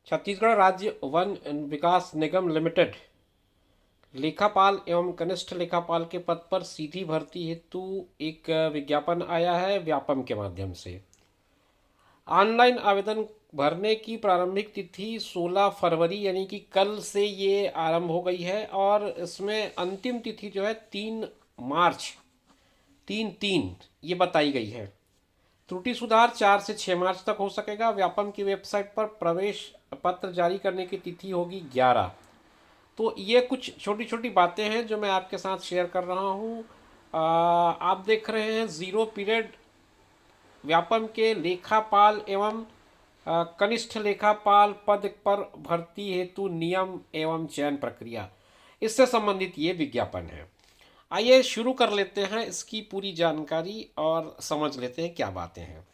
छत्तीसगढ़ राज्य वन विकास निगम लिमिटेड लेखापाल एवं कनिष्ठ लेखापाल के पद पर सीधी भर्ती हेतु एक विज्ञापन आया है व्यापम के माध्यम से। ऑनलाइन आवेदन भरने की प्रारंभिक तिथि 16 फरवरी यानी कि कल से ये आरंभ हो गई है और इसमें अंतिम तिथि जो है 3 मार्च 3/3 ये बताई गई है। त्रुटि सुधार 4 से 6 मार्च तक हो सकेगा। व्यापम की वेबसाइट पर प्रवेश पत्र जारी करने की तिथि होगी 11। तो ये कुछ छोटी छोटी बातें हैं जो मैं आपके साथ शेयर कर रहा हूँ। आप देख रहे हैं ज़ीरो पीरियड व्यापम के लेखापाल एवं कनिष्ठ लेखापाल पद पर भर्ती हेतु नियम एवं चयन प्रक्रिया, इससे संबंधित ये विज्ञापन है। आइए शुरू कर लेते हैं इसकी पूरी जानकारी और समझ लेते हैं क्या बातें हैं।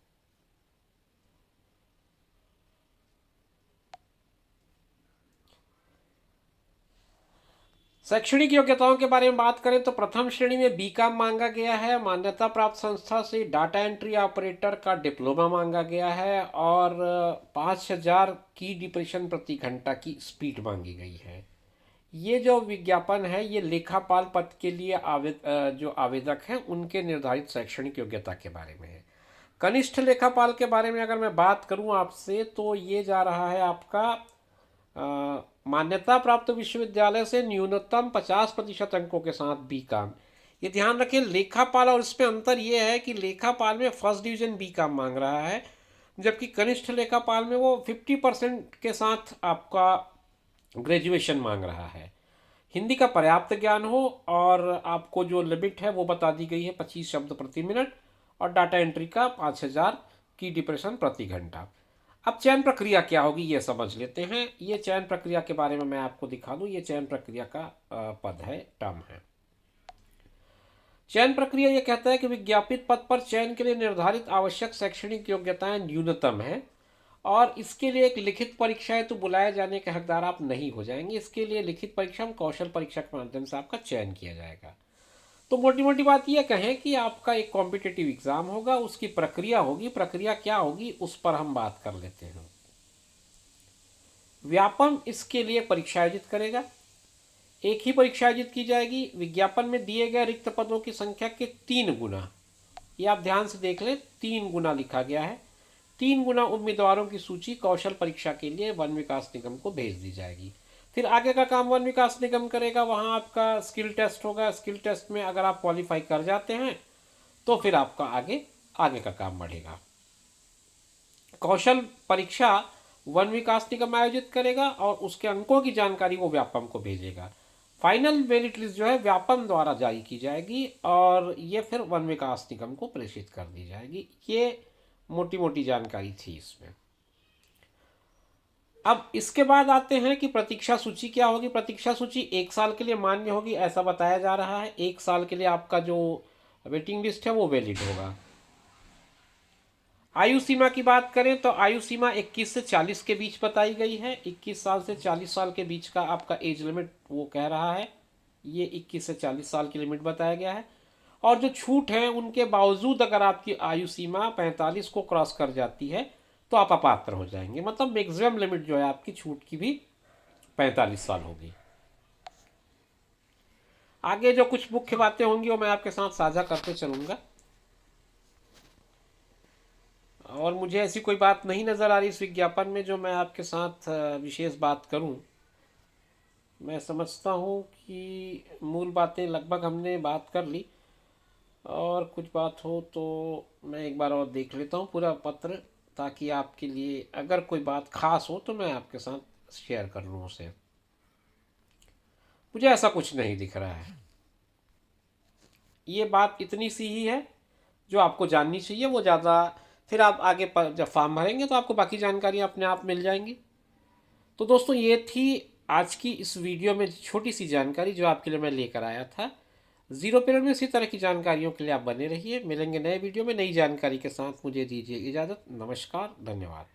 शैक्षणिक योग्यताओं के बारे में बात करें तो प्रथम श्रेणी में बीकॉम मांगा गया है। मान्यता प्राप्त संस्था से डाटा एंट्री ऑपरेटर का डिप्लोमा मांगा गया है और 5,000 की डिप्रेशन प्रति घंटा की स्पीड मांगी गई है। ये जो विज्ञापन है ये लेखापाल पद के लिए जो आवेदक हैं उनके निर्धारित शैक्षणिक योग्यता के बारे में है। कनिष्ठ लेखापाल के बारे में अगर मैं बात करूं आपसे तो ये जा रहा है आपका मान्यता प्राप्त विश्वविद्यालय से न्यूनतम 50% अंकों के साथ बी काम। ये ध्यान रखें लेखापाल और इसमें अंतर ये है कि लेखापाल में फर्स्ट डिवीजन बी काम मांग रहा है, जबकि कनिष्ठ लेखापाल में वो 50% के साथ आपका ग्रेजुएशन मांग रहा है। हिंदी का पर्याप्त ज्ञान हो और आपको जो लिमिट है वो बता दी गई है 25 शब्द प्रति मिनट और डाटा एंट्री का 5,000 की डिप्रेशन प्रति घंटा। अब चयन प्रक्रिया क्या होगी ये समझ लेते हैं। ये चयन प्रक्रिया के बारे में मैं आपको दिखा दूं। ये चयन प्रक्रिया का पद है, टर्म है। चयन प्रक्रिया ये कहता है कि विज्ञापित पद पर चयन के लिए निर्धारित आवश्यक शैक्षणिक योग्यताएं न्यूनतम है और इसके लिए एक लिखित परीक्षा है, तो बुलाए जाने के हकदार आप नहीं हो जाएंगे। इसके लिए लिखित परीक्षा में कौशल परीक्षा के माध्यम से आपका चयन किया जाएगा। तो मोटी मोटी बात यह कहें कि आपका एक कॉम्पिटिटिव एग्जाम होगा, उसकी प्रक्रिया होगी। प्रक्रिया क्या होगी उस पर हम बात कर लेते हैं। व्यापम इसके लिए परीक्षा आयोजित करेगा। एक ही परीक्षा आयोजित की जाएगी। विज्ञापन में दिए गए रिक्त पदों की संख्या के 3 गुना, ये आप ध्यान से देख लें, 3 गुना लिखा गया है। 3 गुना उम्मीदवारों की सूची कौशल परीक्षा के लिए वन विकास निगम को भेज दी जाएगी। फिर आगे का काम वन विकास निगम करेगा। वहाँ आपका स्किल टेस्ट होगा। स्किल टेस्ट में अगर आप क्वालिफाई कर जाते हैं तो फिर आपका आगे आगे का काम बढ़ेगा। कौशल परीक्षा वन विकास निगम आयोजित करेगा और उसके अंकों की जानकारी वो व्यापम को भेजेगा। फाइनल मेरिट लिस्ट जो है व्यापम द्वारा जारी की जाएगी और ये फिर वन विकास निगम को प्रेषित कर दी जाएगी। ये मोटी मोटी जानकारी थी इसमें। अब इसके बाद आते हैं कि प्रतीक्षा सूची क्या होगी। प्रतीक्षा सूची 1 साल के लिए मान्य होगी ऐसा बताया जा रहा है। 1 साल के लिए आपका जो वेटिंग लिस्ट है वो वैलिड होगा। आयु सीमा की बात करें तो आयु सीमा 21 से 40 के बीच बताई गई है। 21 साल से 40 साल के बीच का आपका एज लिमिट वो कह रहा है। ये 21 से 40 साल की लिमिट बताया गया है। और जो छूट है उनके बावजूद अगर आपकी आयु सीमा 45 को क्रॉस कर जाती है तो आप अपात्र हो जाएंगे। मतलब मैक्सिमम लिमिट जो है आपकी छूट की भी 45 साल होगी। आगे जो कुछ मुख्य बातें होंगी वो मैं आपके साथ साझा करते चलूँगा। और मुझे ऐसी कोई बात नहीं नज़र आ रही इस विज्ञापन में जो मैं आपके साथ विशेष बात करूं। मैं समझता हूं कि मूल बातें लगभग हमने बात कर ली और कुछ बात हो तो मैं एक बार और देख लेता हूं पूरा पत्र, ताकि आपके लिए अगर कोई बात खास हो तो मैं आपके साथ शेयर कर लूँ उसे। मुझे ऐसा कुछ नहीं दिख रहा है। ये बात इतनी सी ही है जो आपको जाननी चाहिए, वो ज़्यादा फिर आप आगे पर जब फॉर्म भरेंगे तो आपको बाकी जानकारी अपने आप मिल जाएंगी। तो दोस्तों ये थी आज की इस वीडियो में छोटी सी जानकारी जो आपके लिए मैं लेकर आया था। ज़ीरो पीरियड में इसी तरह की जानकारियों के लिए आप बने रहिए। मिलेंगे नए वीडियो में नई जानकारी के साथ। मुझे दीजिए इजाज़त। नमस्कार, धन्यवाद।